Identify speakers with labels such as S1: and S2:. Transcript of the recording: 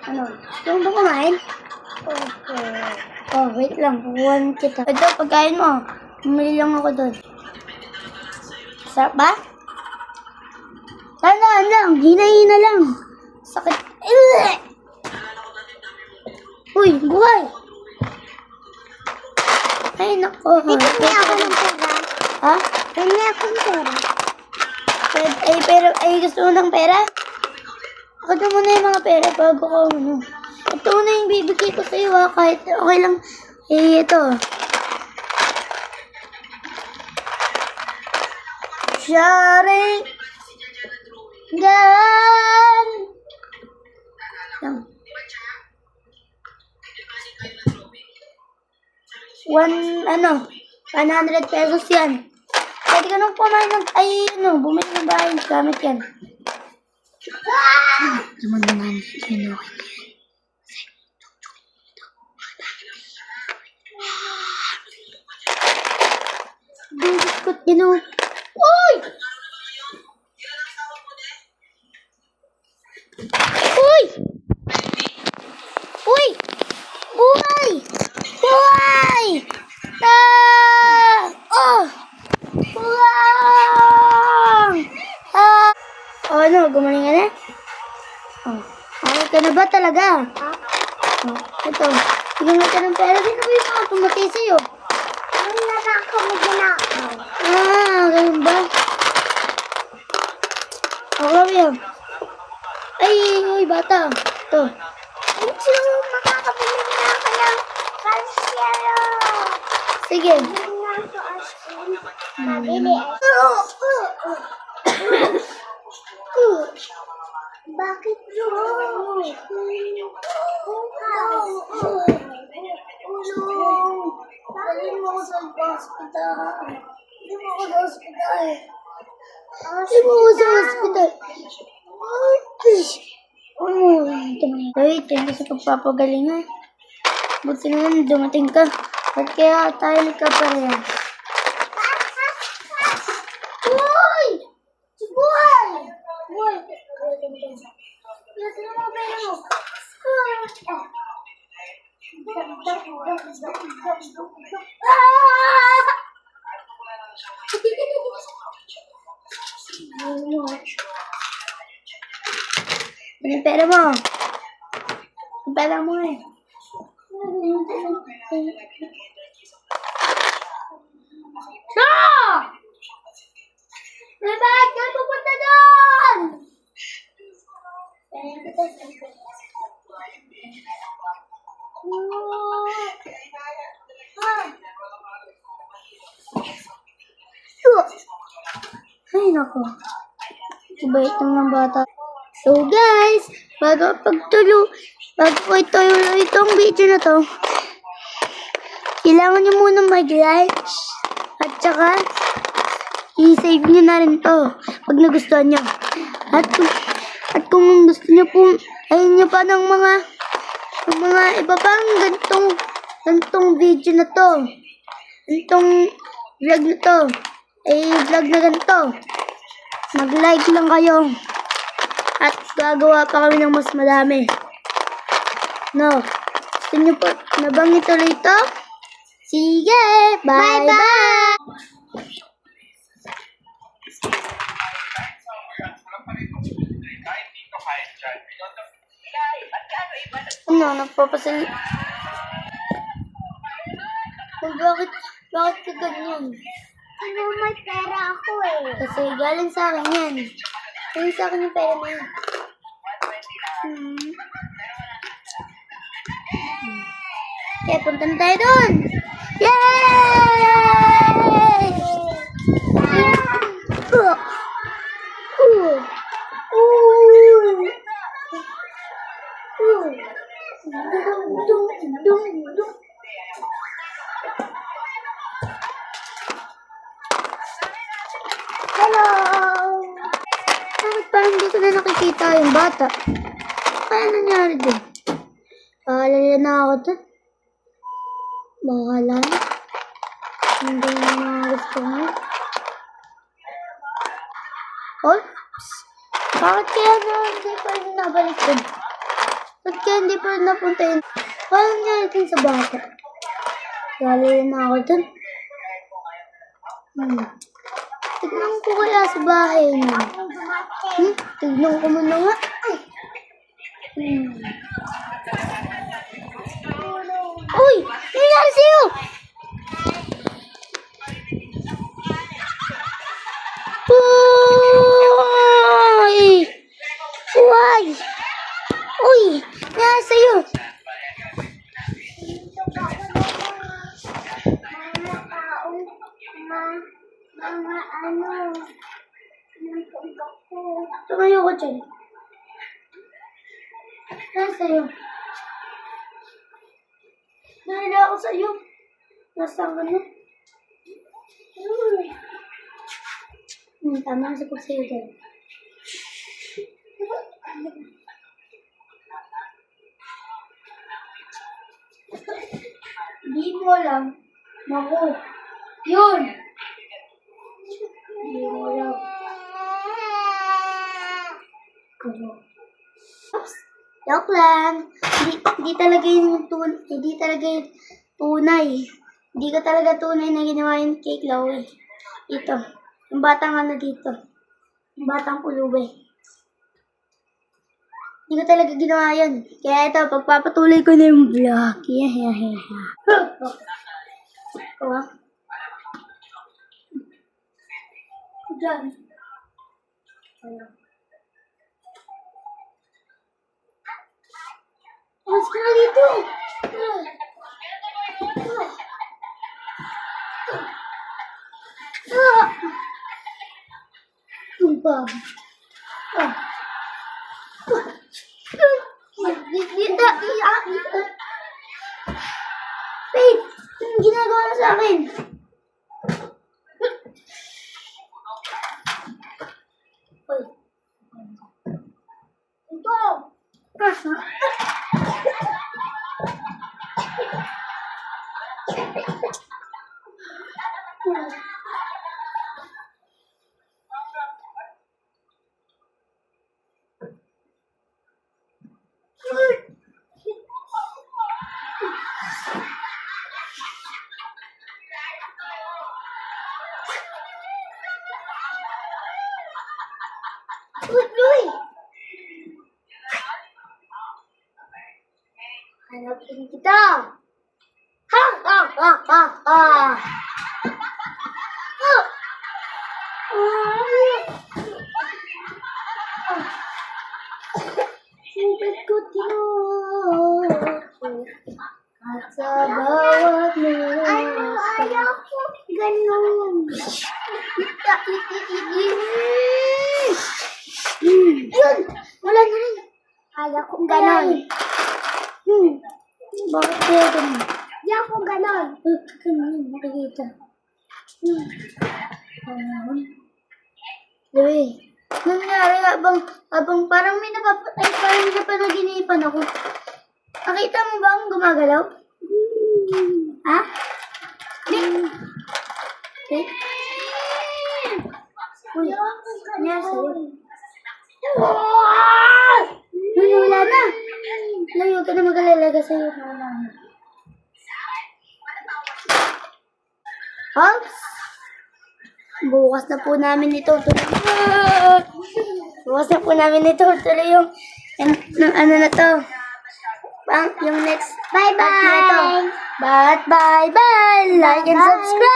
S1: Ano? Gusto mo ba kumain? Okay. Oh, wait lang. Kukuhan kita. Ito, pagkain mo. Bumili lang ako doon. Sarap ba? Tandaan lang. Hina-hina lang. Sakit. Uy, buhay! Ay, nako.
S2: Bibili ako ng pera.
S1: Ha?
S2: Bibili ako ng pera.
S1: Pero, gusto mo ng pera? Ako na muna yung mga pera bago ko, ano. Ito muna yung bibigay ko sa'yo, ha. Kahit okay lang. Ito. Sharing. Gan. Lang. 100 pesos yan. Pwede ka nung kumain ng, bumili ng bahay gamit yan. Naman, yun okay. Biskut din o. Uy! Uy! Uy! Buhay! Buhay! Oh! Buhay! Oh, ano? Gumaling ka na? Oh. Okay ka na ba talaga? Oh, ito. Bigyan ka ng pera. Sino ba yung mga pumatay sa'yo?
S2: Ang nanakaw mo ginakaw.
S1: Ganun ba? Okay, yun. Ay, bata. Ito.
S2: Ang sino makakabili na ako ng kalsyero.
S1: Sige.
S2: Mabili. Bakit bro?
S1: Dali mo ako sa hospital. Dali mo ako sa hospital. Wait, thank you sa pagpapagaling ha. Buti naman dumating ka. Ba't kaya tayo nagkapareha? Uy! Si Buhay! Buhay! Sino mo pera mo? Ano pera mo? Ang pera mo eh. Bakit ka pupunta doon? Ay, nako. Kubait ng bata. So, guys, bago ko itong video na to, kailangan nyo muna mag-like at saka i-save nyo na rin to pag nagustuhan nyo. At kung gusto nyo po, ayun nyo pa ng mga iba pang ganitong video na to. Ganitong vlog na to. Vlog na ganito. Mag-like lang kayo. At gagawa pa kami ng mas madami. No. Gusto nyo po nabang ituloy ito? Sige! Bye-bye! Ano? Nagpapasal... Bakit ka ganyan?
S2: Ano, may pera ako eh.
S1: Kasi galing sa akin yan. Galing sa akin yung pera na yan. Kaya punta na tayo doon! Yay!
S2: Hello!
S1: Bakit parang hindi ko na nakikita yung bata? Kaya nangyari din? Paalala na ako doon. Bahala na. Hindi na mga gusto mo. Oh? Bakit kaya na hindi pa rin nabalik doon? Ba't kaya hindi pa napunta yun? Parang nga natin sa bata. Galing na ako dun. Tignan ko kaya sa bahay niya. Tignan ko muna nga. Uy! Nangyari sa'yo! Uy! Uy! Uy! Nangyari sa'yo!
S2: Mga tao, mga ano, nagpunta ko.
S1: Tumayo ko dyan. Nangyari sa'yo? Nalala ako sa'yo. Nasaan ka na? Tama ang sagot sa'yo dyan. Di mo alam. Naku. Yun. Di mo alam. Kalo. Oops. Joke lang. Hindi talaga yung hindi talaga yung tunay. Hindi ka talaga tunay na ginawa yung kay Chloe. Ito. Yung batang ano dito. Yung batang pulube. Hindi ko talaga ginawa yun. Kaya ito, pagpapatuloy ko na yung vlog. Yeah. Ikaw Diyan. Mas ka na dito. Tumpang. Dito. Wait. Anong ginagawa mo sa akin? Uy. Ito. Uy! Hanapin kita! Ha! Sugat ko at sa bawat
S2: Ayaw ko ganun.
S1: Yun! Wala na rin.
S2: Ayaw ko ganun.
S1: Bakit kaya ganun?
S2: Ayaw ko ganun.
S1: Ganun, makikita. Louie, nangyari habang parang may napapatay, parang may napanaginipan ako. Nakita mo ba akong gumagalaw? Ha? Okay. Uy, nangyari sa'yo? Uy, wala na. Uy, huwag ka na mag-alalaga sa'yo. Wala na. Oops! Bukas na po namin ito tuloy. Bukas na po namin ito tuloy yung ano na to. Yung next
S2: Bye-bye.
S1: Bye-bye. Like and subscribe.